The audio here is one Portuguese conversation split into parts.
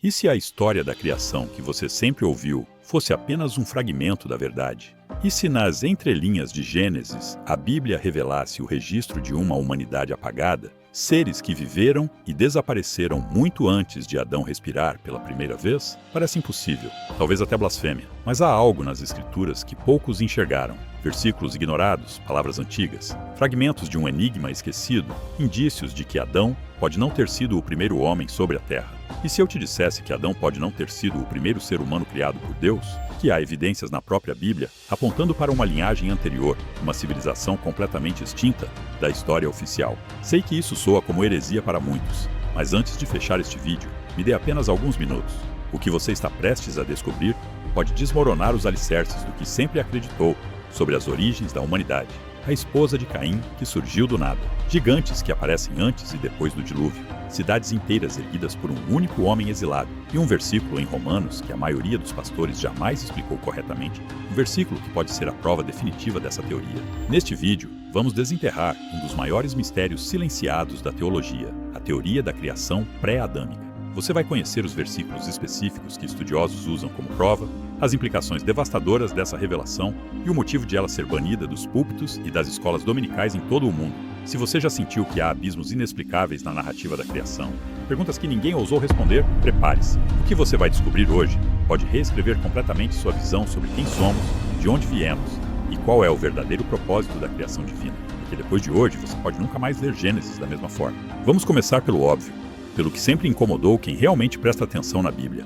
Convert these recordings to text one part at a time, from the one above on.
E se a história da criação que você sempre ouviu fosse apenas um fragmento da verdade? E se nas entrelinhas de Gênesis a Bíblia revelasse o registro de uma humanidade apagada, seres que viveram e desapareceram muito antes de Adão respirar pela primeira vez? Parece impossível, talvez até blasfêmia, mas há algo nas Escrituras que poucos enxergaram. Versículos ignorados, palavras antigas, fragmentos de um enigma esquecido, indícios de que Adão pode não ter sido o primeiro homem sobre a Terra. E se eu te dissesse que Adão pode não ter sido o primeiro ser humano criado por Deus? Que há evidências na própria Bíblia apontando para uma linhagem anterior, uma civilização completamente extinta da história oficial. Sei que isso soa como heresia para muitos, mas antes de fechar este vídeo, me dê apenas alguns minutos. O que você está prestes a descobrir pode desmoronar os alicerces do que sempre acreditou sobre as origens da humanidade. A esposa de Caim, que surgiu do nada. Gigantes que aparecem antes e depois do dilúvio. Cidades inteiras erguidas por um único homem exilado. E um versículo em Romanos que a maioria dos pastores jamais explicou corretamente. Um versículo que pode ser a prova definitiva dessa teoria. Neste vídeo, vamos desenterrar um dos maiores mistérios silenciados da teologia, a teoria da criação pré-adâmica. Você vai conhecer os versículos específicos que estudiosos usam como prova, as implicações devastadoras dessa revelação e o motivo de ela ser banida dos púlpitos e das escolas dominicais em todo o mundo. Se você já sentiu que há abismos inexplicáveis na narrativa da criação, perguntas que ninguém ousou responder, prepare-se. O que você vai descobrir hoje pode reescrever completamente sua visão sobre quem somos, de onde viemos e qual é o verdadeiro propósito da criação divina. Porque depois de hoje você pode nunca mais ler Gênesis da mesma forma. Vamos começar pelo óbvio, pelo que sempre incomodou quem realmente presta atenção na Bíblia.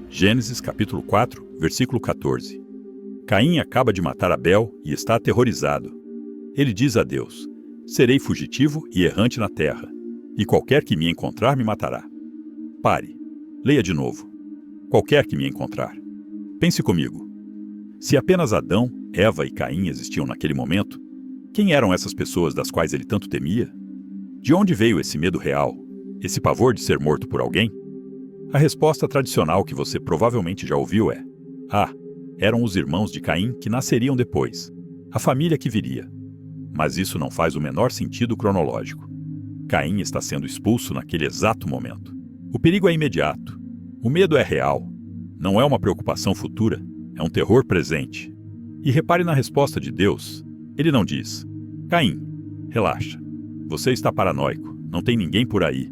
Gênesis capítulo 4, versículo 14. Caim acaba de matar Abel e está aterrorizado. Ele diz a Deus: serei fugitivo e errante na terra, e qualquer que me encontrar me matará. Pare. Leia de novo. Qualquer que me encontrar. Pense comigo. Se apenas Adão, Eva e Caim existiam naquele momento, quem eram essas pessoas das quais ele tanto temia? De onde veio esse medo real? Esse pavor de ser morto por alguém? A resposta tradicional que você provavelmente já ouviu é: eram os irmãos de Caim que nasceriam depois, a família que viria. Mas isso não faz o menor sentido cronológico. Caim está sendo expulso naquele exato momento. O perigo é imediato. O medo é real. Não é uma preocupação futura, é um terror presente. E repare na resposta de Deus. Ele não diz: Caim, relaxa. Você está paranoico. Não tem ninguém por aí.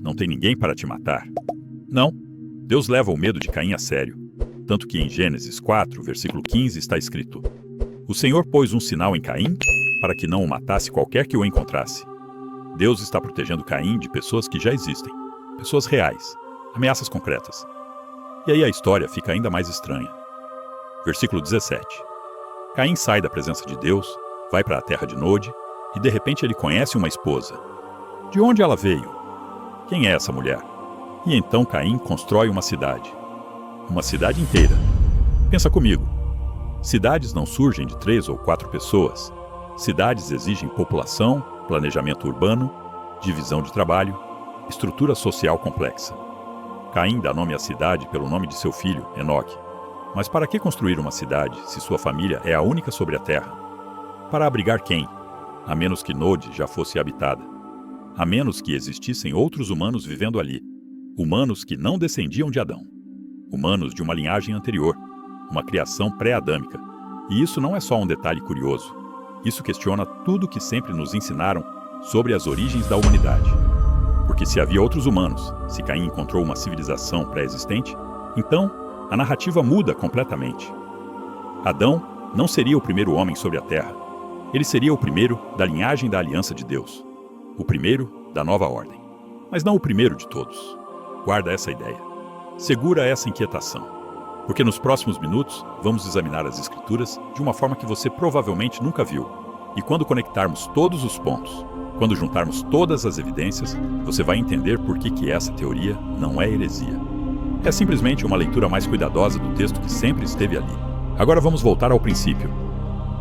Não tem ninguém para te matar. Não. Deus leva o medo de Caim a sério. Tanto que em Gênesis 4, versículo 15 está escrito: o Senhor pôs um sinal em Caim para que não o matasse qualquer que o encontrasse. Deus está protegendo Caim de pessoas que já existem. Pessoas reais. Ameaças concretas. E aí a história fica ainda mais estranha. Versículo 17. Caim sai da presença de Deus, vai para a terra de Nod, e de repente ele conhece uma esposa. De onde ela veio? Quem é essa mulher? E então Caim constrói uma cidade. Uma cidade inteira. Pensa comigo. Cidades não surgem de 3 ou 4 pessoas. Cidades exigem população, planejamento urbano, divisão de trabalho, estrutura social complexa. Caim dá nome à cidade pelo nome de seu filho, Enoque. Mas para que construir uma cidade se sua família é a única sobre a terra? Para abrigar quem? A menos que Nod já fosse habitada. A menos que existissem outros humanos vivendo ali. Humanos que não descendiam de Adão. Humanos de uma linhagem anterior. Uma criação pré-adâmica. E isso não é só um detalhe curioso. Isso questiona tudo que sempre nos ensinaram sobre as origens da humanidade. Porque se havia outros humanos, se Caim encontrou uma civilização pré-existente, então a narrativa muda completamente. Adão não seria o primeiro homem sobre a terra. Ele seria o primeiro da linhagem da aliança de Deus. O primeiro da nova ordem. Mas não o primeiro de todos. Guarda essa ideia. Segura essa inquietação. Porque nos próximos minutos vamos examinar as Escrituras de uma forma que você provavelmente nunca viu. E quando conectarmos todos os pontos, quando juntarmos todas as evidências, você vai entender por que essa teoria não é heresia. É simplesmente uma leitura mais cuidadosa do texto que sempre esteve ali. Agora vamos voltar ao princípio.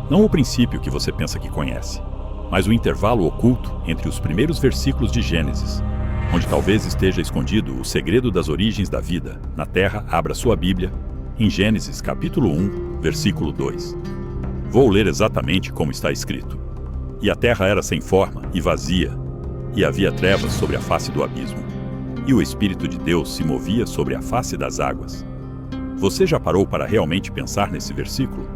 Não o princípio que você pensa que conhece, mas o intervalo oculto entre os primeiros versículos de Gênesis, onde talvez esteja escondido o segredo das origens da vida. Na Terra, abra sua Bíblia, em Gênesis capítulo 1, versículo 2. Vou ler exatamente como está escrito. E a terra era sem forma e vazia, e havia trevas sobre a face do abismo. e o Espírito de Deus se movia sobre a face das águas. Você já parou para realmente pensar nesse versículo?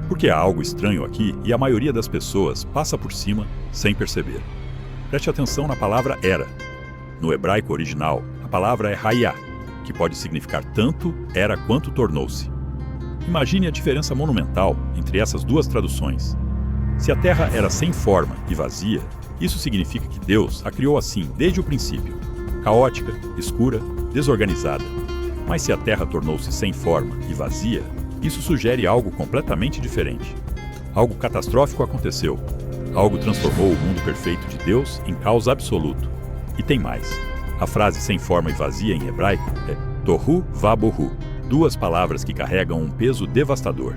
Porque há algo estranho aqui e a maioria das pessoas passa por cima sem perceber. Preste atenção na palavra era. No hebraico original, a palavra é hayá, que pode significar tanto era quanto tornou-se. Imagine a diferença monumental entre essas duas traduções. Se a terra era sem forma e vazia, isso significa que Deus a criou assim desde o princípio, caótica, escura, desorganizada. Mas se a terra tornou-se sem forma e vazia, isso sugere algo completamente diferente. Algo catastrófico aconteceu. Algo transformou o mundo perfeito de Deus em caos absoluto. E tem mais. A frase sem forma e vazia em hebraico é tohu vabohu, duas palavras que carregam um peso devastador.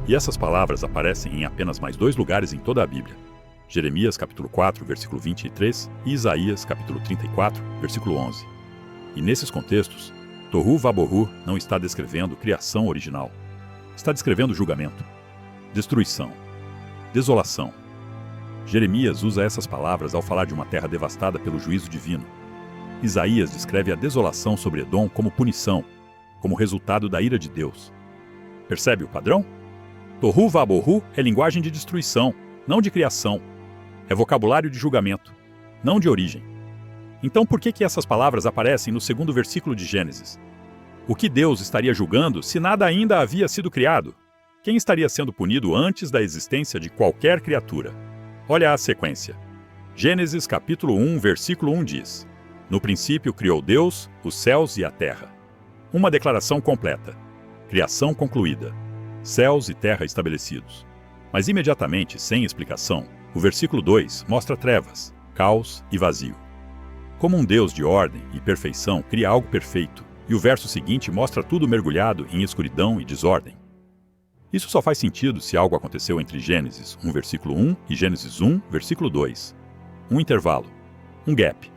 E essas palavras aparecem em apenas mais 2 lugares em toda a Bíblia. Jeremias capítulo 4, versículo 23 e Isaías capítulo 34, versículo 11. E nesses contextos, tohu vabohu não está descrevendo criação original. Está descrevendo julgamento, destruição, desolação. Jeremias usa essas palavras ao falar de uma terra devastada pelo juízo divino. Isaías descreve a desolação sobre Edom como punição, como resultado da ira de Deus. Percebe o padrão? Tohu vabohu é linguagem de destruição, não de criação. É vocabulário de julgamento, não de origem. Então por que essas palavras aparecem no 2º versículo de Gênesis? O que Deus estaria julgando se nada ainda havia sido criado? Quem estaria sendo punido antes da existência de qualquer criatura? Olha a sequência. Gênesis capítulo 1, versículo 1 diz: No princípio criou Deus os céus e a terra. Uma declaração completa. Criação concluída. Céus e terra estabelecidos. Mas imediatamente, sem explicação, o versículo 2 mostra trevas, caos e vazio. Como um Deus de ordem e perfeição cria algo perfeito, e o verso seguinte mostra tudo mergulhado em escuridão e desordem. Isso só faz sentido se algo aconteceu entre Gênesis 1, versículo 1 e Gênesis 1, versículo 2. Um intervalo, um gap,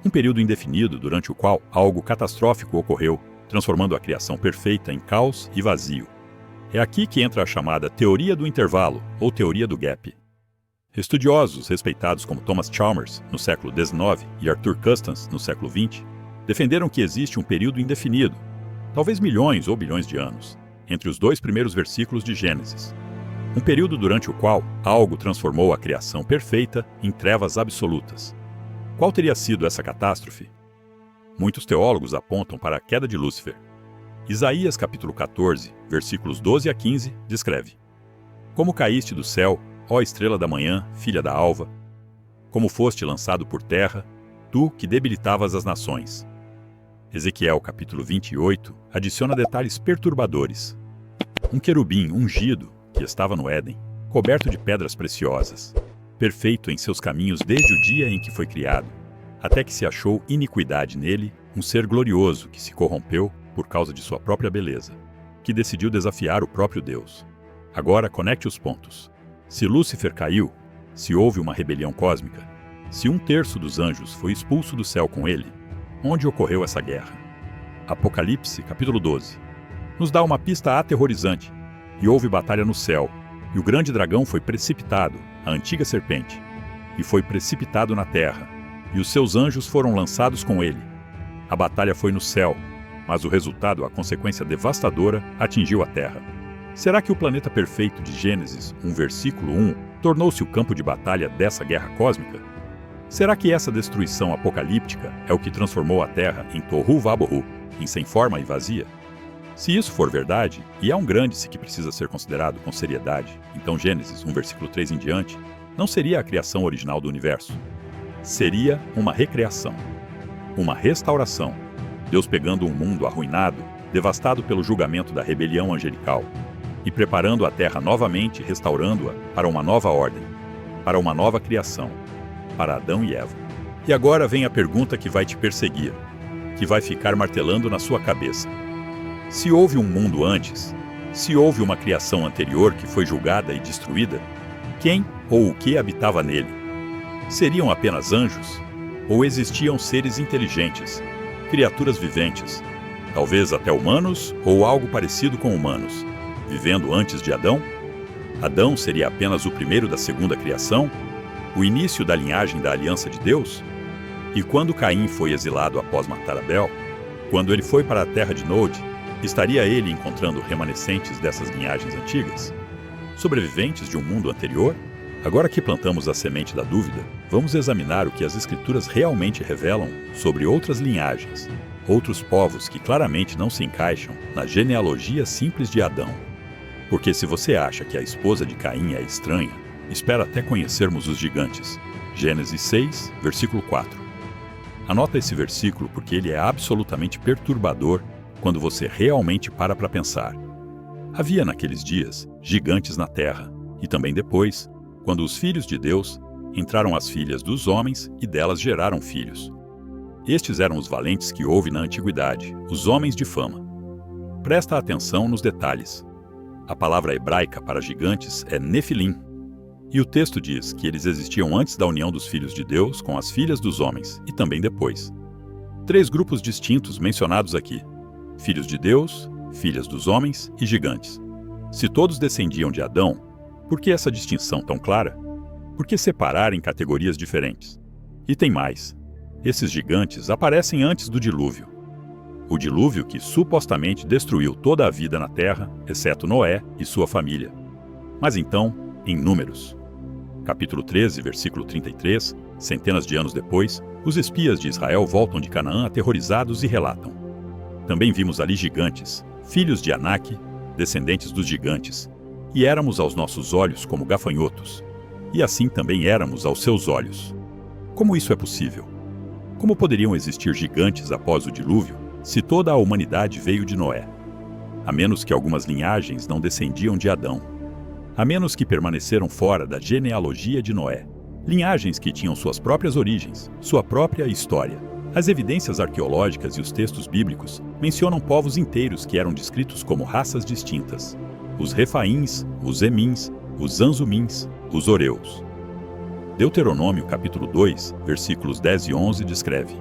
um período indefinido durante o qual algo catastrófico ocorreu, transformando a criação perfeita em caos e vazio. É aqui que entra a chamada teoria do intervalo, ou teoria do gap. Estudiosos respeitados como Thomas Chalmers, no século XIX, e Arthur Custance, no século XX, defenderam que existe um período indefinido, talvez milhões ou bilhões de anos, entre os 2 primeiros versículos de Gênesis. Um período durante o qual algo transformou a criação perfeita em trevas absolutas. Qual teria sido essa catástrofe? Muitos teólogos apontam para a queda de Lúcifer. Isaías capítulo 14, versículos 12 a 15, descreve: Como caíste do céu, ó estrela da manhã, filha da alva, como foste lançado por terra, tu que debilitavas as nações. Ezequiel capítulo 28 adiciona detalhes perturbadores. Um querubim ungido que estava no Éden, coberto de pedras preciosas, perfeito em seus caminhos desde o dia em que foi criado, até que se achou iniquidade nele, um ser glorioso que se corrompeu por causa de sua própria beleza, que decidiu desafiar o próprio Deus. Agora conecte os pontos. Se Lúcifer caiu, se houve uma rebelião cósmica, se 1/3 dos anjos foi expulso do céu com ele, onde ocorreu essa guerra? Apocalipse, capítulo 12, nos dá uma pista aterrorizante. E houve batalha no céu, e o grande dragão foi precipitado, a antiga serpente, e foi precipitado na terra, e os seus anjos foram lançados com ele. A batalha foi no céu, mas o resultado, a consequência devastadora, atingiu a terra. Será que o planeta perfeito de Gênesis 1, versículo 1, tornou-se o campo de batalha dessa guerra cósmica? Será que essa destruição apocalíptica é o que transformou a Terra em tohu vabohu, em sem forma e vazia? Se isso for verdade, e é um grande-se que precisa ser considerado com seriedade, então Gênesis 1, versículo 3 em diante, não seria a criação original do universo. Seria uma recriação, uma restauração. Deus pegando um mundo arruinado, devastado pelo julgamento da rebelião angelical, e preparando a Terra novamente, restaurando-a para uma nova ordem, para uma nova criação, para Adão e Eva. E agora vem a pergunta que vai te perseguir, que vai ficar martelando na sua cabeça. Se houve um mundo antes, se houve uma criação anterior que foi julgada e destruída, quem ou o que habitava nele? Seriam apenas anjos? Ou existiam seres inteligentes, criaturas viventes, talvez até humanos ou algo parecido com humanos, vivendo antes de Adão? Adão seria apenas o primeiro da segunda criação? O início da linhagem da aliança de Deus? E quando Caim foi exilado após matar Abel, quando ele foi para a terra de Nod, estaria ele encontrando remanescentes dessas linhagens antigas? Sobreviventes de um mundo anterior? Agora que plantamos a semente da dúvida, vamos examinar o que as Escrituras realmente revelam sobre outras linhagens, outros povos que claramente não se encaixam na genealogia simples de Adão. Porque se você acha que a esposa de Caim é estranha, espera até conhecermos os gigantes. Gênesis 6, versículo 4. Anota esse versículo porque ele é absolutamente perturbador quando você realmente para pensar. Havia naqueles dias gigantes na terra, e também depois, quando os filhos de Deus entraram as filhas dos homens e delas geraram filhos. Estes eram os valentes que houve na antiguidade, os homens de fama. Presta atenção nos detalhes. A palavra hebraica para gigantes é Nefilim. E o texto diz que eles existiam antes da união dos filhos de Deus com as filhas dos homens, e também depois. 3 grupos distintos mencionados aqui: filhos de Deus, filhas dos homens e gigantes. Se todos descendiam de Adão, por que essa distinção tão clara? Por que separar em categorias diferentes? E tem mais. Esses gigantes aparecem antes do dilúvio. O dilúvio que supostamente destruiu toda a vida na terra, exceto Noé e sua família. Mas então, em Números. Capítulo 13, versículo 33, centenas de anos depois, os espias de Israel voltam de Canaã aterrorizados e relatam: também vimos ali gigantes, filhos de Anak, descendentes dos gigantes, e éramos aos nossos olhos como gafanhotos, e assim também éramos aos seus olhos. Como isso é possível? Como poderiam existir gigantes após o dilúvio, se toda a humanidade veio de Noé? A menos que algumas linhagens não descendiam de Adão. A menos que permaneceram fora da genealogia de Noé. Linhagens que tinham suas próprias origens, sua própria história. As evidências arqueológicas e os textos bíblicos mencionam povos inteiros que eram descritos como raças distintas: os Refaíns, os Emins, os Anzumins, os Oreus. Deuteronômio capítulo 2, versículos 10 e 11 descreve: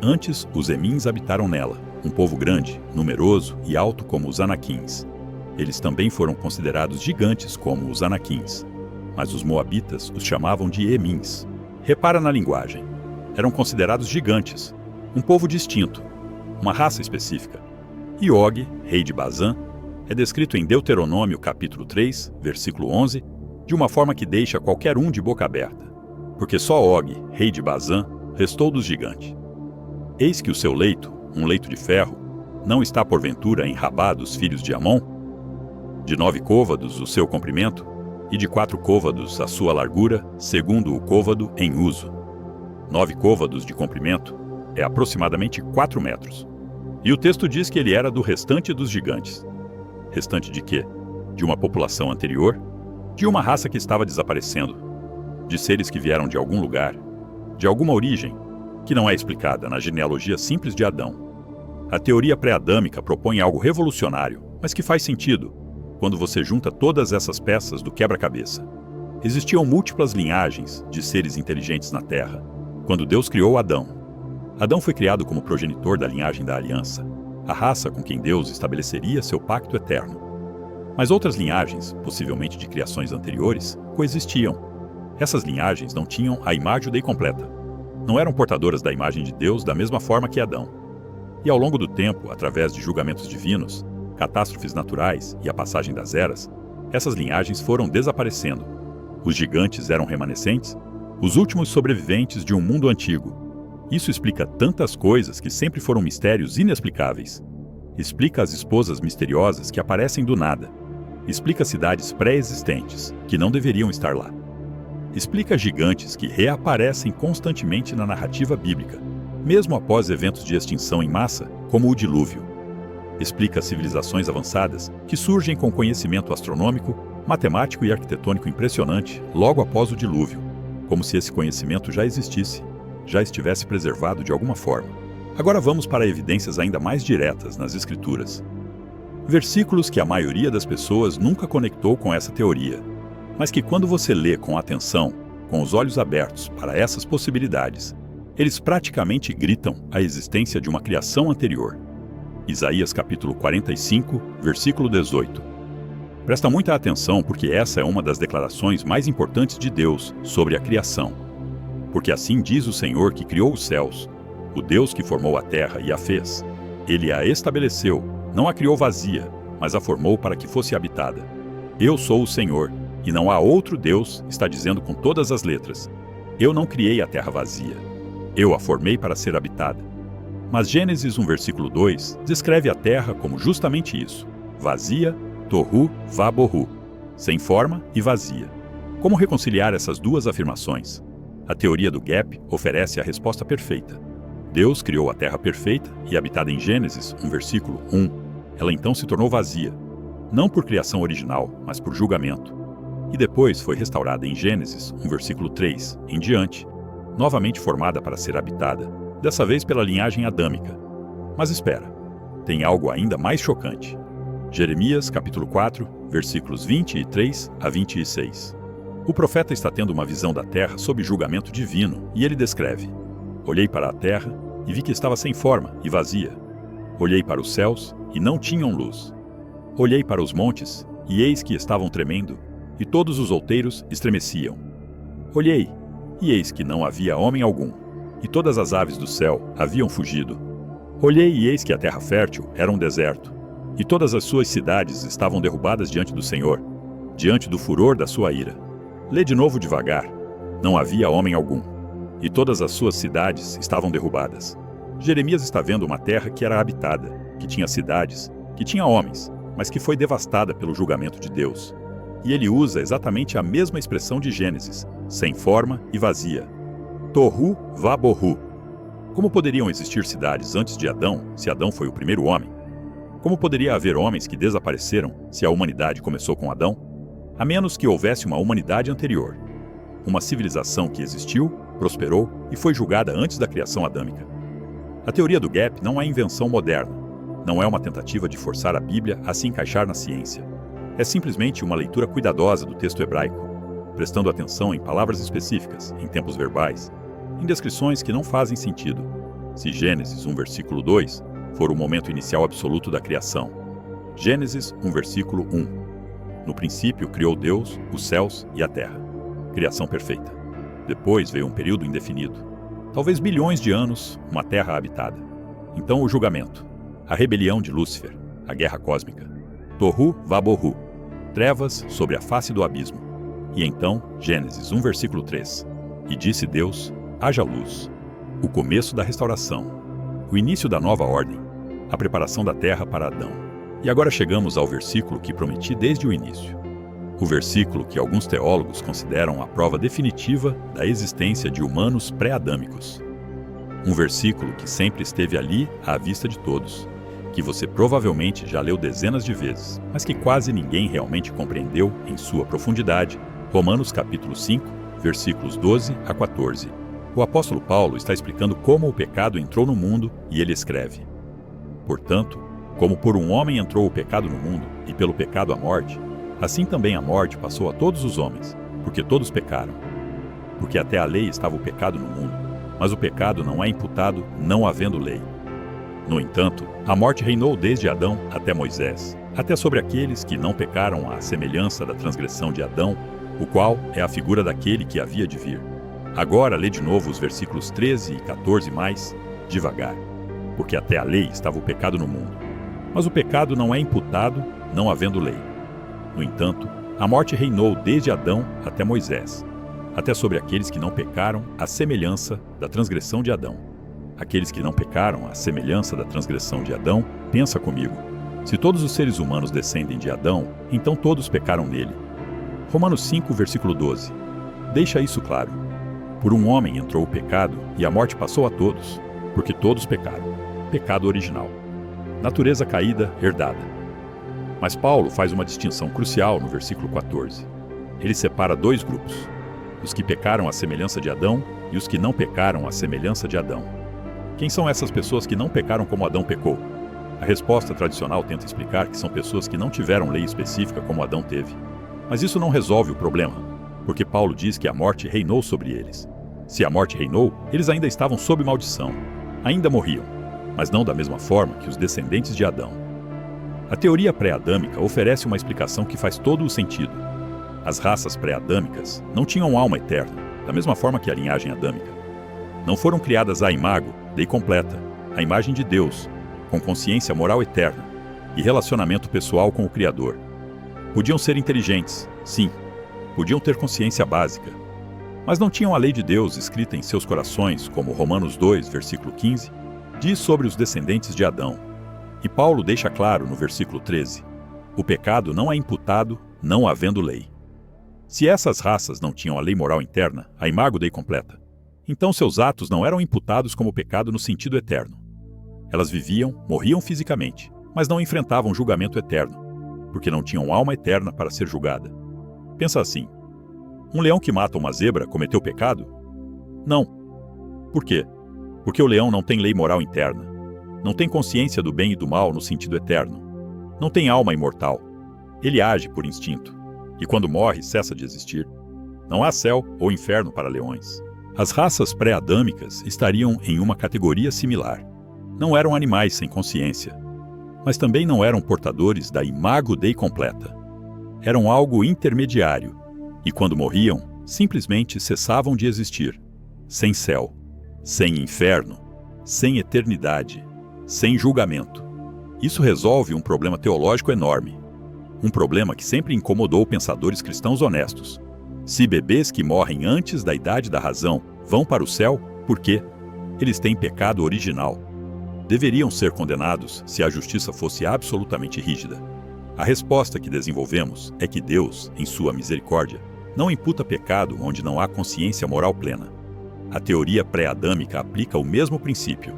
antes os Emins habitaram nela, um povo grande, numeroso e alto como os Anaquins. Eles também foram considerados gigantes como os Anaquins, mas os moabitas os chamavam de Emins. Repara na linguagem. Eram considerados gigantes, um povo distinto, uma raça específica. E Og, rei de Bazã, é descrito em Deuteronômio capítulo 3, versículo 11, de uma forma que deixa qualquer um de boca aberta, porque só Og, rei de Bazã, restou dos gigantes. Eis que o seu leito, um leito de ferro, não está porventura em Rabá dos filhos de Amon? De 9 côvados o seu comprimento, e de 4 côvados a sua largura, segundo o côvado em uso. 9 côvados de comprimento é aproximadamente 4 metros. E o texto diz que ele era do restante dos gigantes. Restante de quê? De uma população anterior? De uma raça que estava desaparecendo? De seres que vieram de algum lugar? De alguma origem? Que não é explicada na genealogia simples de Adão. A teoria pré-adâmica propõe algo revolucionário, mas que faz sentido quando você junta todas essas peças do quebra-cabeça. Existiam múltiplas linhagens de seres inteligentes na Terra quando Deus criou Adão. Adão foi criado como progenitor da linhagem da aliança, a raça com quem Deus estabeleceria seu pacto eterno. Mas outras linhagens, possivelmente de criações anteriores, coexistiam. Essas linhagens não tinham a imagem Dei completa. Não eram portadoras da imagem de Deus da mesma forma que Adão. E ao longo do tempo, através de julgamentos divinos, catástrofes naturais e a passagem das eras, essas linhagens foram desaparecendo. Os gigantes eram remanescentes, os últimos sobreviventes de um mundo antigo. Isso explica tantas coisas que sempre foram mistérios inexplicáveis. Explica as esposas misteriosas que aparecem do nada. Explica cidades pré-existentes, que não deveriam estar lá. Explica gigantes que reaparecem constantemente na narrativa bíblica, mesmo após eventos de extinção em massa, como o dilúvio. Explica civilizações avançadas que surgem com conhecimento astronômico, matemático e arquitetônico impressionante logo após o dilúvio, como se esse conhecimento já existisse, já estivesse preservado de alguma forma. Agora vamos para evidências ainda mais diretas nas Escrituras. Versículos que a maioria das pessoas nunca conectou com essa teoria, mas que quando você lê com atenção, com os olhos abertos para essas possibilidades, eles praticamente gritam a existência de uma criação anterior. Isaías capítulo 45, versículo 18. Presta muita atenção porque essa é uma das declarações mais importantes de Deus sobre a criação. Porque assim diz o Senhor que criou os céus, o Deus que formou a terra e a fez. Ele a estabeleceu, não a criou vazia, mas a formou para que fosse habitada. Eu sou o Senhor, e não há outro Deus, está dizendo com todas as letras. Eu não criei a terra vazia. Eu a formei para ser habitada. Mas Gênesis 1, versículo 2, descreve a terra como justamente isso: vazia, tohu vabohu, sem forma e vazia. Como reconciliar essas duas afirmações? A teoria do gap oferece a resposta perfeita. Deus criou a terra perfeita e habitada em Gênesis 1, versículo 1. Ela então se tornou vazia, não por criação original, mas por julgamento. E depois foi restaurada em Gênesis 1, versículo 3, em diante, novamente formada para ser habitada, dessa vez pela linhagem adâmica. Mas espera, tem algo ainda mais chocante. Jeremias, capítulo 4, versículos 23 a 26. O profeta está tendo uma visão da terra sob julgamento divino, e ele descreve: Olhei para a terra e vi que estava sem forma e vazia. Olhei para os céus e não tinham luz. Olhei para os montes e eis que estavam tremendo, e todos os outeiros estremeciam. Olhei, e eis que não havia homem algum, e todas as aves do céu haviam fugido. Olhei e eis que a terra fértil era um deserto, e todas as suas cidades estavam derrubadas diante do Senhor, diante do furor da sua ira. Lê de novo devagar. Não havia homem algum, e todas as suas cidades estavam derrubadas. Jeremias está vendo uma terra que era habitada, que tinha cidades, que tinha homens, mas que foi devastada pelo julgamento de Deus. E ele usa exatamente a mesma expressão de Gênesis, sem forma e vazia. Tohu vabohu. Como poderiam existir cidades antes de Adão, se Adão foi o primeiro homem? Como poderia haver homens que desapareceram se a humanidade começou com Adão? A menos que houvesse uma humanidade anterior. Uma civilização que existiu, prosperou e foi julgada antes da criação adâmica. A teoria do gap não é invenção moderna. Não é uma tentativa de forçar a Bíblia a se encaixar na ciência. É simplesmente uma leitura cuidadosa do texto hebraico, prestando atenção em palavras específicas, em tempos verbais, em descrições que não fazem sentido. Se Gênesis 1, versículo 2 for o momento inicial absoluto da criação. Gênesis 1, versículo 1. No princípio criou Deus os céus e a terra. Criação perfeita. Depois veio um período indefinido. Talvez bilhões de anos, uma terra habitada. Então o julgamento. A rebelião de Lúcifer. A guerra cósmica. Tohu vabohu. Trevas sobre a face do abismo. E então, Gênesis 1, versículo 3. E disse Deus, haja luz. O começo da restauração. O início da nova ordem. A preparação da terra para Adão. E agora chegamos ao versículo que prometi desde o início. O versículo que alguns teólogos consideram a prova definitiva da existência de humanos pré-adâmicos. Um versículo que sempre esteve ali à vista de todos, que você provavelmente já leu dezenas de vezes, mas que quase ninguém realmente compreendeu em sua profundidade. Romanos capítulo 5, versículos 12 a 14. O apóstolo Paulo está explicando como o pecado entrou no mundo e ele escreve: Portanto, como por um homem entrou o pecado no mundo, e pelo pecado a morte, assim também a morte passou a todos os homens, porque todos pecaram. Porque até a lei estava o pecado no mundo, mas o pecado não é imputado não havendo lei. No entanto, a morte reinou desde Adão até Moisés, até sobre aqueles que não pecaram à semelhança da transgressão de Adão, o qual é a figura daquele que havia de vir. Agora lê de novo os versículos 13 e 14 mais, devagar. Porque até a lei estava o pecado no mundo, mas o pecado não é imputado, não havendo lei. No entanto, a morte reinou desde Adão até Moisés, até sobre aqueles que não pecaram à semelhança da transgressão de Adão. Aqueles que não pecaram à semelhança da transgressão de Adão, pensa comigo. Se todos os seres humanos descendem de Adão, então todos pecaram nele. Romanos 5, versículo 12. Deixa isso claro. Por um homem entrou o pecado e a morte passou a todos, porque todos pecaram. Pecado original. Natureza caída, herdada. Mas Paulo faz uma distinção crucial no versículo 14. Ele separa dois grupos: os que pecaram à semelhança de Adão e os que não pecaram à semelhança de Adão. Quem são essas pessoas que não pecaram como Adão pecou? A resposta tradicional tenta explicar que são pessoas que não tiveram lei específica como Adão teve. Mas isso não resolve o problema, porque Paulo diz que a morte reinou sobre eles. Se a morte reinou, eles ainda estavam sob maldição, ainda morriam, mas não da mesma forma que os descendentes de Adão. A teoria pré-adâmica oferece uma explicação que faz todo o sentido. As raças pré-adâmicas não tinham alma eterna, da mesma forma que a linhagem adâmica. Não foram criadas à imago Dei completa, a imagem de Deus, com consciência moral eterna e relacionamento pessoal com o Criador. Podiam ser inteligentes, sim, podiam ter consciência básica, mas não tinham a lei de Deus escrita em seus corações, como Romanos 2, versículo 15, diz sobre os descendentes de Adão. E Paulo deixa claro no versículo 13: o pecado não é imputado, não havendo lei. Se essas raças não tinham a lei moral interna, a imago Dei completa, então seus atos não eram imputados como pecado no sentido eterno. Elas viviam, morriam fisicamente, mas não enfrentavam julgamento eterno, porque não tinham alma eterna para ser julgada. Pensa assim: um leão que mata uma zebra cometeu pecado? Não. Por quê? Porque o leão não tem lei moral interna, não tem consciência do bem e do mal no sentido eterno, não tem alma imortal. Ele age por instinto, e quando morre cessa de existir. Não há céu ou inferno para leões. As raças pré-adâmicas estariam em uma categoria similar. Não eram animais sem consciência, mas também não eram portadores da imago Dei completa. Eram algo intermediário, e quando morriam, simplesmente cessavam de existir. Sem céu, sem inferno, sem eternidade, sem julgamento. Isso resolve um problema teológico enorme. Um problema que sempre incomodou pensadores cristãos honestos. Se bebês que morrem antes da idade da razão vão para o céu, por quê? Eles têm pecado original. Deveriam ser condenados se a justiça fosse absolutamente rígida. A resposta que desenvolvemos é que Deus, em sua misericórdia, não imputa pecado onde não há consciência moral plena. A teoria pré-adâmica aplica o mesmo princípio.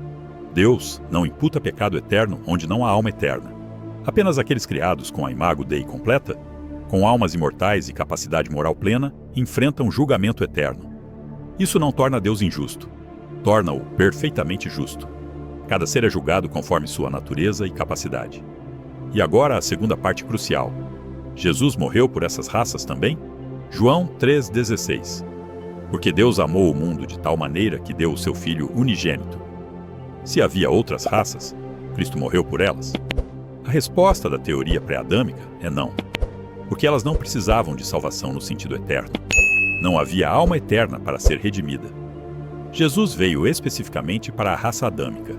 Deus não imputa pecado eterno onde não há alma eterna. Apenas aqueles criados com a imago Dei completa, com almas imortais e capacidade moral plena, enfrentam julgamento eterno. Isso não torna Deus injusto, torna-o perfeitamente justo. Cada ser é julgado conforme sua natureza e capacidade. E agora a segunda parte crucial. Jesus morreu por essas raças também? João 3,16. Porque Deus amou o mundo de tal maneira que deu o seu Filho unigênito. Se havia outras raças, Cristo morreu por elas? A resposta da teoria pré-adâmica é não. Porque elas não precisavam de salvação no sentido eterno. Não havia alma eterna para ser redimida. Jesus veio especificamente para a raça adâmica,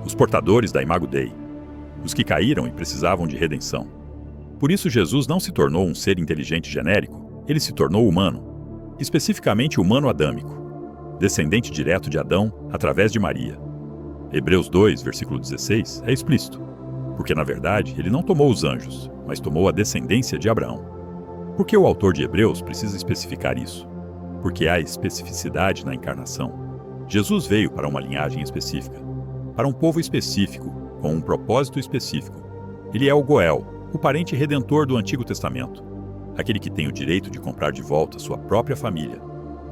os portadores da imago Dei, os que caíram e precisavam de redenção. Por isso Jesus não se tornou um ser inteligente genérico, ele se tornou humano, especificamente humano adâmico, descendente direto de Adão através de Maria. Hebreus 2, versículo 16 é explícito, porque na verdade ele não tomou os anjos, mas tomou a descendência de Abraão. Por que o autor de Hebreus precisa especificar isso? Porque há especificidade na encarnação. Jesus veio para uma linhagem específica, para um povo específico, com um propósito específico. Ele é o Goel, o parente redentor do Antigo Testamento, aquele que tem o direito de comprar de volta sua própria família.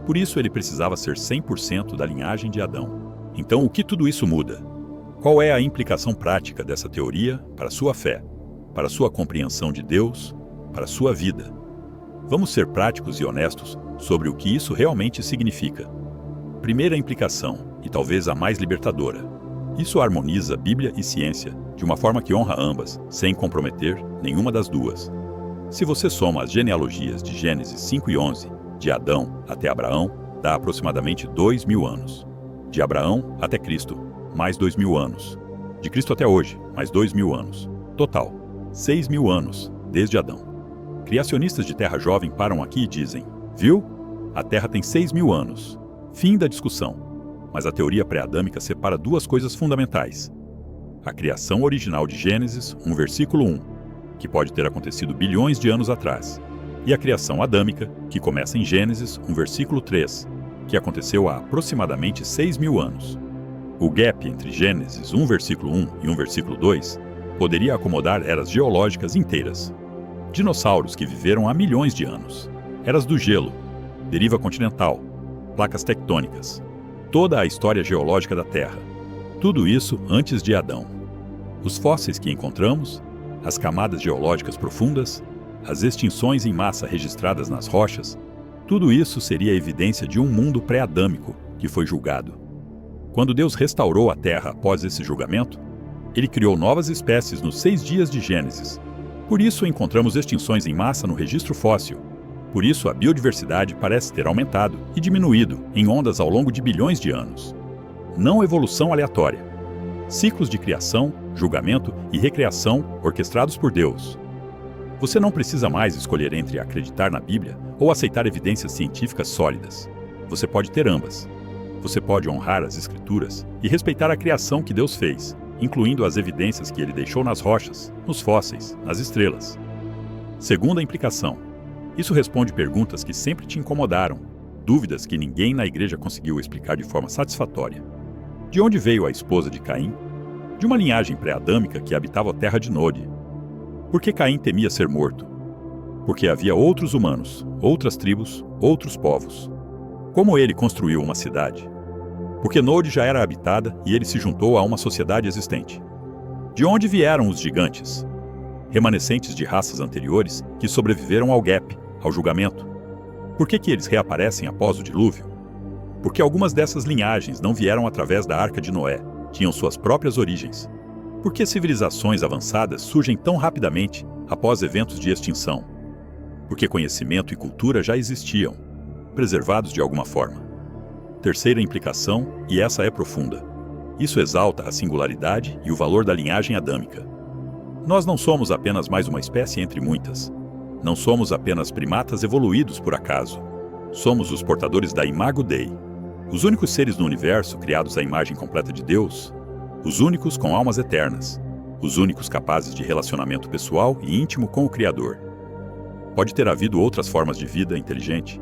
Por isso ele precisava ser 100% da linhagem de Adão. Então o que tudo isso muda? Qual é a implicação prática dessa teoria para sua fé, para sua compreensão de Deus, para sua vida? Vamos ser práticos e honestos sobre o que isso realmente significa. Primeira implicação, e talvez a mais libertadora. Isso harmoniza Bíblia e ciência de uma forma que honra ambas, sem comprometer nenhuma das duas. Se você soma as genealogias de Gênesis 5 e 11, de Adão até Abraão, dá aproximadamente 2.000 anos. De Abraão até Cristo, mais 2.000 anos. De Cristo até hoje, mais 2.000 anos. Total, 6.000 anos, desde Adão. Criacionistas de Terra Jovem param aqui e dizem: viu? A Terra tem 6.000 anos. Fim da discussão. Mas a teoria pré-adâmica separa duas coisas fundamentais. A criação original de Gênesis 1, versículo 1, que pode ter acontecido bilhões de anos atrás, e a criação adâmica, que começa em Gênesis 1, versículo 3, que aconteceu há aproximadamente 6.000 anos. O gap entre Gênesis 1, versículo 1 e 1, versículo 2 poderia acomodar eras geológicas inteiras. Dinossauros que viveram há milhões de anos, eras do gelo, deriva continental, placas tectônicas, toda a história geológica da Terra. Tudo isso antes de Adão. Os fósseis que encontramos, as camadas geológicas profundas, as extinções em massa registradas nas rochas, tudo isso seria evidência de um mundo pré-adâmico que foi julgado. Quando Deus restaurou a Terra após esse julgamento, ele criou novas espécies nos 6 dias de Gênesis. Por isso encontramos extinções em massa no registro fóssil. Por isso, a biodiversidade parece ter aumentado e diminuído em ondas ao longo de bilhões de anos. Não evolução aleatória. Ciclos de criação, julgamento e recriação orquestrados por Deus. Você não precisa mais escolher entre acreditar na Bíblia ou aceitar evidências científicas sólidas. Você pode ter ambas. Você pode honrar as Escrituras e respeitar a criação que Deus fez, incluindo as evidências que Ele deixou nas rochas, nos fósseis, nas estrelas. Segunda implicação. Isso responde perguntas que sempre te incomodaram, dúvidas que ninguém na igreja conseguiu explicar de forma satisfatória. De onde veio a esposa de Caim? De uma linhagem pré-adâmica que habitava a terra de Nod. Por que Caim temia ser morto? Porque havia outros humanos, outras tribos, outros povos. Como ele construiu uma cidade? Porque Nod já era habitada e ele se juntou a uma sociedade existente. De onde vieram os gigantes? Remanescentes de raças anteriores que sobreviveram ao Gap, ao julgamento. Por que eles reaparecem após o dilúvio? Porque algumas dessas linhagens não vieram através da Arca de Noé, tinham suas próprias origens. Por que civilizações avançadas surgem tão rapidamente após eventos de extinção? Porque conhecimento e cultura já existiam, preservados de alguma forma. Terceira implicação, e essa é profunda. Isso exalta a singularidade e o valor da linhagem adâmica. Nós não somos apenas mais uma espécie entre muitas. Não somos apenas primatas evoluídos por acaso. Somos os portadores da Imago Dei, os únicos seres no universo criados à imagem completa de Deus, os únicos com almas eternas, os únicos capazes de relacionamento pessoal e íntimo com o Criador. Pode ter havido outras formas de vida inteligente.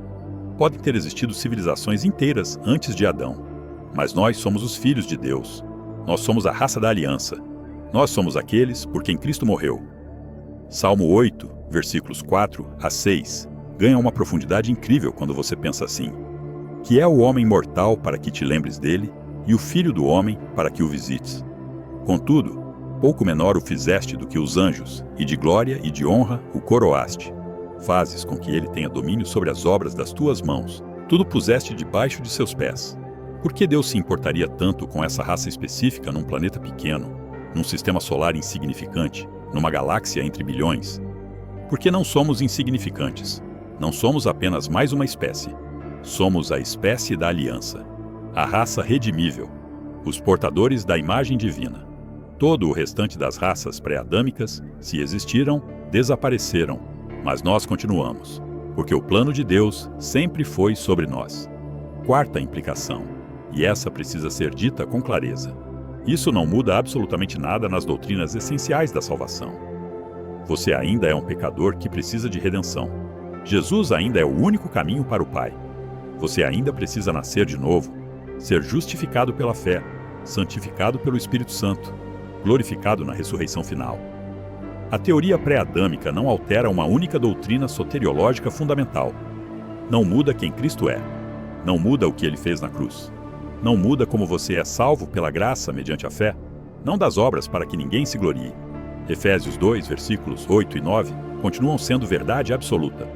Podem ter existido civilizações inteiras antes de Adão. Mas nós somos os filhos de Deus. Nós somos a raça da aliança. Nós somos aqueles por quem Cristo morreu. Salmo 8, versículos 4 a 6, ganha uma profundidade incrível quando você pensa assim: que é o homem mortal para que te lembres dele, e o filho do homem para que o visites. Contudo, pouco menor o fizeste do que os anjos, e de glória e de honra o coroaste. Fazes com que ele tenha domínio sobre as obras das tuas mãos. Tudo puseste debaixo de seus pés. Por que Deus se importaria tanto com essa raça específica num planeta pequeno, num sistema solar insignificante, numa galáxia entre bilhões? Porque não somos insignificantes. Não somos apenas mais uma espécie. Somos a espécie da aliança, a raça redimível, os portadores da imagem divina. Todo o restante das raças pré-adâmicas, se existiram, desapareceram, mas nós continuamos, porque o plano de Deus sempre foi sobre nós. Quarta implicação, e essa precisa ser dita com clareza. Isso não muda absolutamente nada nas doutrinas essenciais da salvação. Você ainda é um pecador que precisa de redenção. Jesus ainda é o único caminho para o Pai. Você ainda precisa nascer de novo, ser justificado pela fé, santificado pelo Espírito Santo, glorificado na ressurreição final. A teoria pré-adâmica não altera uma única doutrina soteriológica fundamental. Não muda quem Cristo é. Não muda o que ele fez na cruz. Não muda como você é salvo pela graça mediante a fé, não das obras para que ninguém se glorie. Efésios 2, versículos 8 e 9 continuam sendo verdade absoluta.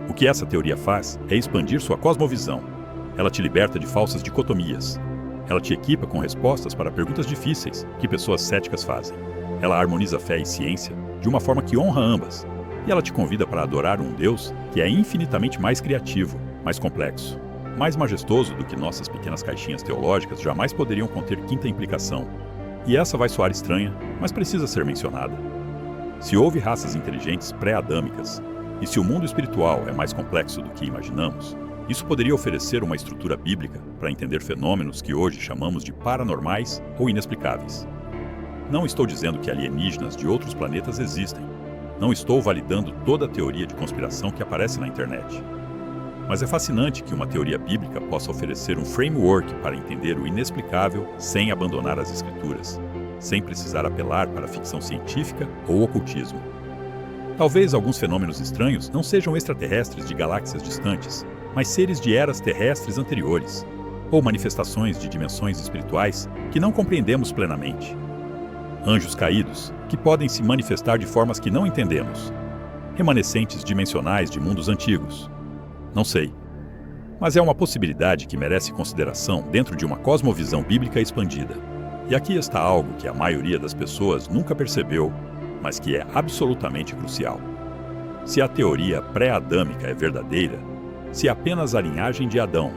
O que essa teoria faz é expandir sua cosmovisão. Ela te liberta de falsas dicotomias. Ela te equipa com respostas para perguntas difíceis que pessoas céticas fazem. Ela harmoniza fé e ciência de uma forma que honra ambas. E ela te convida para adorar um Deus que é infinitamente mais criativo, mais complexo, mais majestoso do que nossas pequenas caixinhas teológicas jamais poderiam conter quinta implicação. E essa vai soar estranha, mas precisa ser mencionada. Se houve raças inteligentes pré-adâmicas, e se o mundo espiritual é mais complexo do que imaginamos, isso poderia oferecer uma estrutura bíblica para entender fenômenos que hoje chamamos de paranormais ou inexplicáveis. Não estou dizendo que alienígenas de outros planetas existem. Não estou validando toda a teoria de conspiração que aparece na internet. Mas é fascinante que uma teoria bíblica possa oferecer um framework para entender o inexplicável sem abandonar as escrituras, sem precisar apelar para a ficção científica ou ocultismo. Talvez alguns fenômenos estranhos não sejam extraterrestres de galáxias distantes, mas seres de eras terrestres anteriores, ou manifestações de dimensões espirituais que não compreendemos plenamente. Anjos caídos, que podem se manifestar de formas que não entendemos. Remanescentes dimensionais de mundos antigos. Não sei. Mas é uma possibilidade que merece consideração dentro de uma cosmovisão bíblica expandida. E aqui está algo que a maioria das pessoas nunca percebeu, mas que é absolutamente crucial. Se a teoria pré-adâmica é verdadeira, se apenas a linhagem de Adão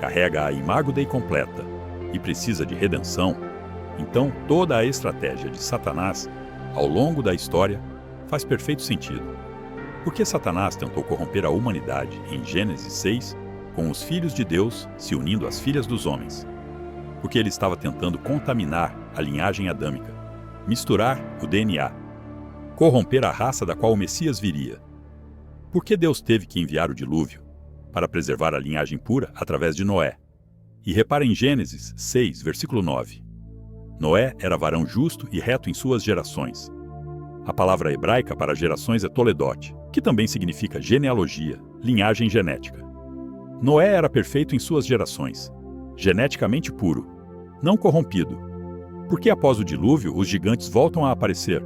carrega a imago Dei completa e precisa de redenção, então toda a estratégia de Satanás, ao longo da história, faz perfeito sentido. Por que Satanás tentou corromper a humanidade em Gênesis 6, com os filhos de Deus se unindo às filhas dos homens? Porque ele estava tentando contaminar a linhagem adâmica, misturar o DNA, corromper a raça da qual o Messias viria. Por que Deus teve que enviar o dilúvio? Para preservar a linhagem pura através de Noé. E repara em Gênesis 6, versículo 9. Noé era varão justo e reto em suas gerações. A palavra hebraica para gerações é toledote, que também significa genealogia, linhagem genética. Noé era perfeito em suas gerações, geneticamente puro, não corrompido. Por que após o dilúvio os gigantes voltam a aparecer?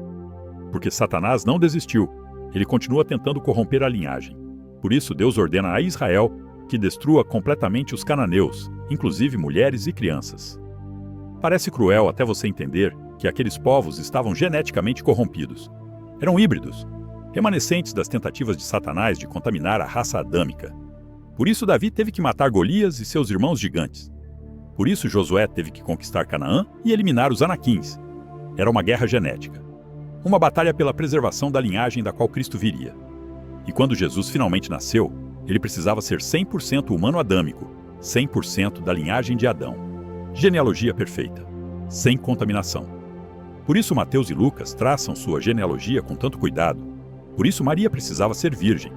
Porque Satanás não desistiu, ele continua tentando corromper a linhagem. Por isso Deus ordena a Israel que destrua completamente os cananeus, inclusive mulheres e crianças. Parece cruel até você entender que aqueles povos estavam geneticamente corrompidos. Eram híbridos, remanescentes das tentativas de Satanás de contaminar a raça adâmica. Por isso Davi teve que matar Golias e seus irmãos gigantes. Por isso Josué teve que conquistar Canaã e eliminar os anaquins. Era uma guerra genética. Uma batalha pela preservação da linhagem da qual Cristo viria. E quando Jesus finalmente nasceu, ele precisava ser 100% humano adâmico, 100% da linhagem de Adão. Genealogia perfeita, sem contaminação. Por isso Mateus e Lucas traçam sua genealogia com tanto cuidado. Por isso Maria precisava ser virgem.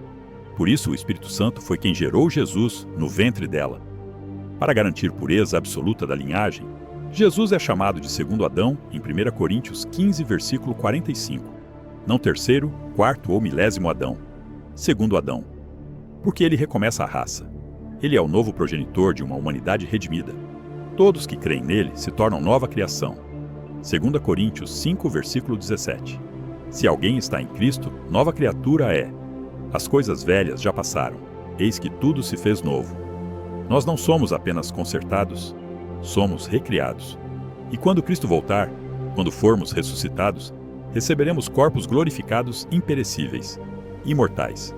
Por isso o Espírito Santo foi quem gerou Jesus no ventre dela. Para garantir pureza absoluta da linhagem, Jesus é chamado de segundo Adão em 1 Coríntios 15, versículo 45. Não terceiro, quarto ou milésimo Adão. Segundo Adão. Porque ele recomeça a raça. Ele é o novo progenitor de uma humanidade redimida. Todos que creem nele se tornam nova criação. 2 Coríntios 5, versículo 17. Se alguém está em Cristo, nova criatura é. As coisas velhas já passaram, eis que tudo se fez novo. Nós não somos apenas consertados, somos recriados. E quando Cristo voltar, quando formos ressuscitados, receberemos corpos glorificados imperecíveis, imortais.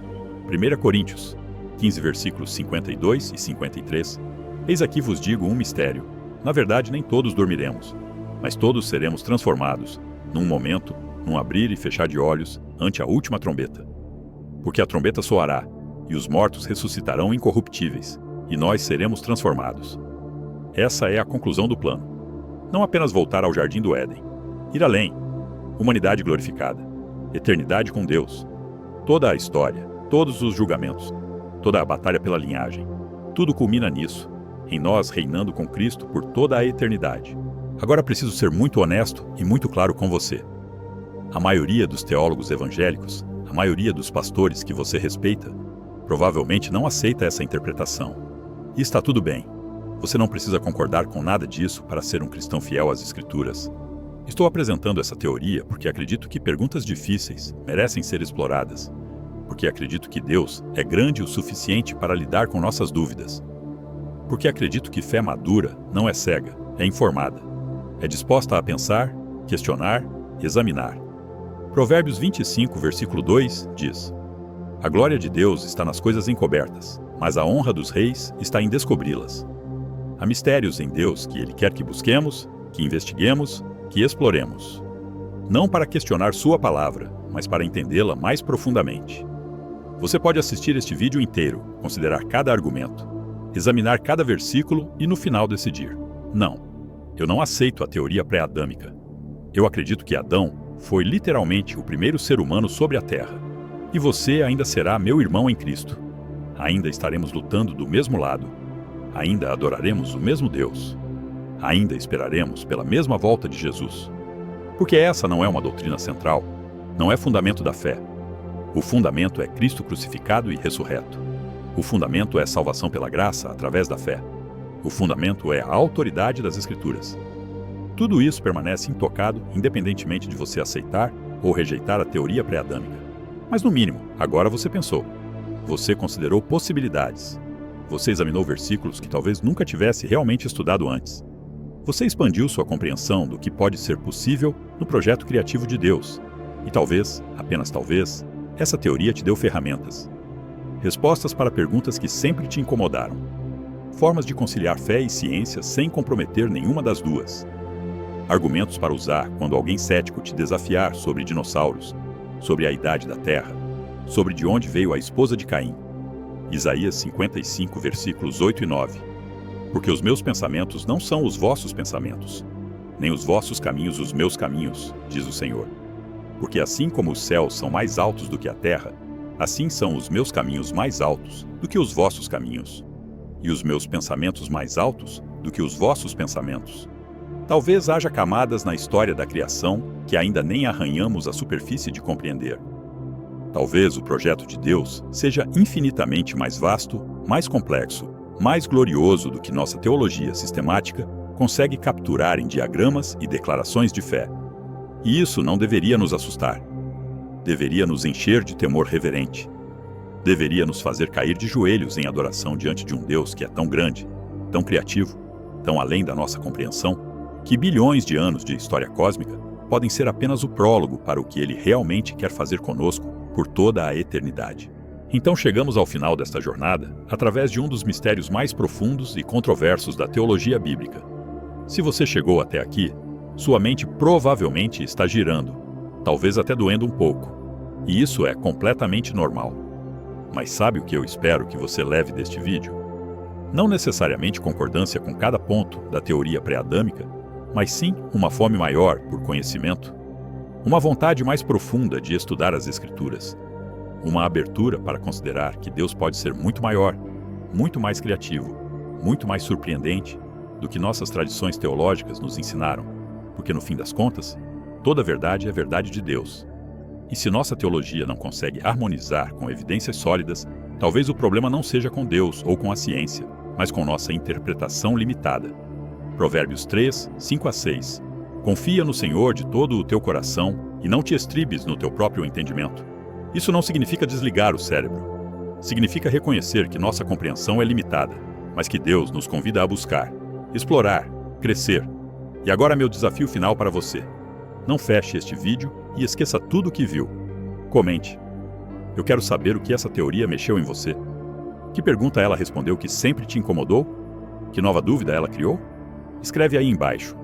1 Coríntios 15, versículos 52 e 53. Eis aqui vos digo um mistério. Na verdade, nem todos dormiremos, mas todos seremos transformados, num momento, num abrir e fechar de olhos, ante a última trombeta. Porque a trombeta soará, e os mortos ressuscitarão incorruptíveis, e nós seremos transformados. Essa é a conclusão do plano. Não apenas voltar ao jardim do Éden. Ir além. Humanidade glorificada. Eternidade com Deus. Toda a história, todos os julgamentos, toda a batalha pela linhagem. Tudo culmina nisso. Em nós reinando com Cristo por toda a eternidade. Agora preciso ser muito honesto e muito claro com você. A maioria dos teólogos evangélicos, a maioria dos pastores que você respeita, provavelmente não aceita essa interpretação. E está tudo bem. Você não precisa concordar com nada disso para ser um cristão fiel às Escrituras. Estou apresentando essa teoria porque acredito que perguntas difíceis merecem ser exploradas, porque acredito que Deus é grande o suficiente para lidar com nossas dúvidas. Porque acredito que fé madura não é cega, é informada. É disposta a pensar, questionar, examinar. Provérbios 25, versículo 2 diz: A glória de Deus está nas coisas encobertas, mas a honra dos reis está em descobri-las. Há mistérios em Deus que Ele quer que busquemos, que investiguemos, que exploremos. Não para questionar sua palavra, mas para entendê-la mais profundamente. Você pode assistir este vídeo inteiro, considerar cada argumento, examinar cada versículo e no final decidir. Não, eu não aceito a teoria pré-adâmica. Eu acredito que Adão foi literalmente o primeiro ser humano sobre a Terra. E você ainda será meu irmão em Cristo. Ainda estaremos lutando do mesmo lado. Ainda adoraremos o mesmo Deus. Ainda esperaremos pela mesma volta de Jesus. Porque essa não é uma doutrina central, não é fundamento da fé. O fundamento é Cristo crucificado e ressurreto. O fundamento é salvação pela graça através da fé. O fundamento é a autoridade das Escrituras. Tudo isso permanece intocado independentemente de você aceitar ou rejeitar a teoria pré-adâmica. Mas no mínimo, agora você pensou. Você considerou possibilidades. Você examinou versículos que talvez nunca tivesse realmente estudado antes. Você expandiu sua compreensão do que pode ser possível no projeto criativo de Deus. E talvez, apenas talvez, Essa teoria te deu ferramentas, respostas para perguntas que sempre te incomodaram, formas de conciliar fé e ciência sem comprometer nenhuma das duas, argumentos para usar quando alguém cético te desafiar sobre dinossauros, sobre a idade da Terra, sobre de onde veio a esposa de Caim. Isaías 55, versículos 8 e 9. Porque os meus pensamentos não são os vossos pensamentos, nem os vossos caminhos os meus caminhos, diz o Senhor. Porque assim como os céus são mais altos do que a terra, assim são os meus caminhos mais altos do que os vossos caminhos, e os meus pensamentos mais altos do que os vossos pensamentos. Talvez haja camadas na história da criação que ainda nem arranhamos a superfície de compreender. Talvez o projeto de Deus seja infinitamente mais vasto, mais complexo, mais glorioso do que nossa teologia sistemática consegue capturar em diagramas e declarações de fé. E isso não deveria nos assustar. Deveria nos encher de temor reverente. Deveria nos fazer cair de joelhos em adoração diante de um Deus que é tão grande, tão criativo, tão além da nossa compreensão, que bilhões de anos de história cósmica podem ser apenas o prólogo para o que ele realmente quer fazer conosco por toda a eternidade. Então chegamos ao final desta jornada através de um dos mistérios mais profundos e controversos da teologia bíblica. Se você chegou até aqui, sua mente provavelmente está girando, talvez até doendo um pouco, e isso é completamente normal. Mas sabe o que eu espero que você leve deste vídeo? Não necessariamente concordância com cada ponto da teoria pré-adâmica, mas sim uma fome maior por conhecimento, uma vontade mais profunda de estudar as Escrituras, uma abertura para considerar que Deus pode ser muito maior, muito mais criativo, muito mais surpreendente do que nossas tradições teológicas nos ensinaram, porque no fim das contas, toda verdade é verdade de Deus. E se nossa teologia não consegue harmonizar com evidências sólidas, talvez o problema não seja com Deus ou com a ciência, mas com nossa interpretação limitada. Provérbios 3, 5 a 6. Confia no Senhor de todo o teu coração e não te estribes no teu próprio entendimento. Isso não significa desligar o cérebro. Significa reconhecer que nossa compreensão é limitada, mas que Deus nos convida a buscar, explorar, crescer. E agora meu desafio final para você. Não feche este vídeo e esqueça tudo o que viu. Comente. Eu quero saber o que essa teoria mexeu em você. Que pergunta ela respondeu que sempre te incomodou? Que nova dúvida ela criou? Escreve aí embaixo.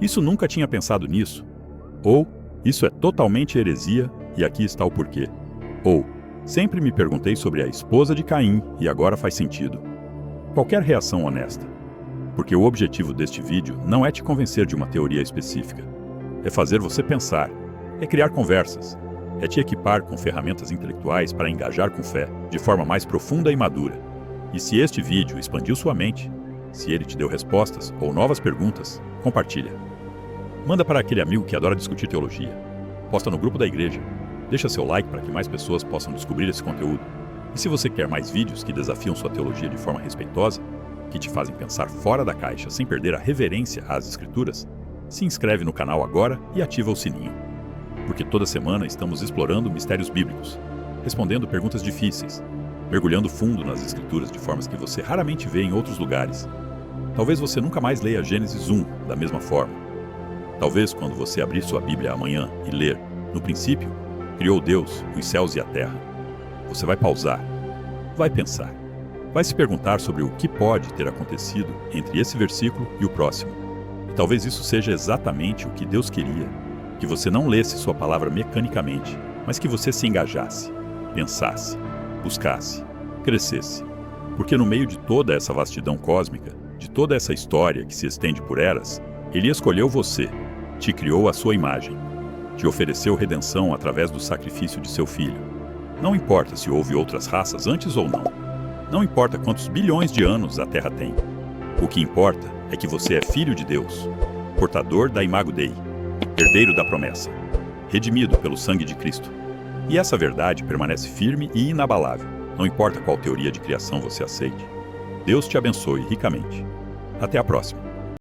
Isso nunca tinha pensado nisso. Ou, isso é totalmente heresia e aqui está o porquê. Ou, sempre me perguntei sobre a esposa de Caim e agora faz sentido. Qualquer reação honesta. Porque o objetivo deste vídeo não é te convencer de uma teoria específica. É fazer você pensar, é criar conversas, é te equipar com ferramentas intelectuais para engajar com fé, de forma mais profunda e madura. E se este vídeo expandiu sua mente, se ele te deu respostas ou novas perguntas, compartilha. Manda para aquele amigo que adora discutir teologia. Posta no grupo da igreja. Deixa seu like para que mais pessoas possam descobrir esse conteúdo. E se você quer mais vídeos que desafiam sua teologia de forma respeitosa, que te fazem pensar fora da caixa sem perder a reverência às Escrituras, se inscreve no canal agora e ativa o sininho. Porque toda semana estamos explorando mistérios bíblicos, respondendo perguntas difíceis, mergulhando fundo nas Escrituras de formas que você raramente vê em outros lugares. Talvez você nunca mais leia Gênesis 1 da mesma forma. Talvez quando você abrir sua Bíblia amanhã e ler, no princípio, criou Deus os céus e a terra, você vai pausar, vai pensar. Vai se perguntar sobre o que pode ter acontecido entre esse versículo e o próximo. E talvez isso seja exatamente o que Deus queria, que você não lesse sua palavra mecanicamente, mas que você se engajasse, pensasse, buscasse, crescesse. Porque no meio de toda essa vastidão cósmica, de toda essa história que se estende por eras, Ele escolheu você, te criou à sua imagem, te ofereceu redenção através do sacrifício de seu Filho. Não importa se houve outras raças antes ou não. Não importa quantos bilhões de anos a Terra tem. O que importa é que você é filho de Deus, portador da Imago Dei, herdeiro da promessa, redimido pelo sangue de Cristo. E essa verdade permanece firme e inabalável, não importa qual teoria de criação você aceite. Deus te abençoe ricamente. Até a próxima.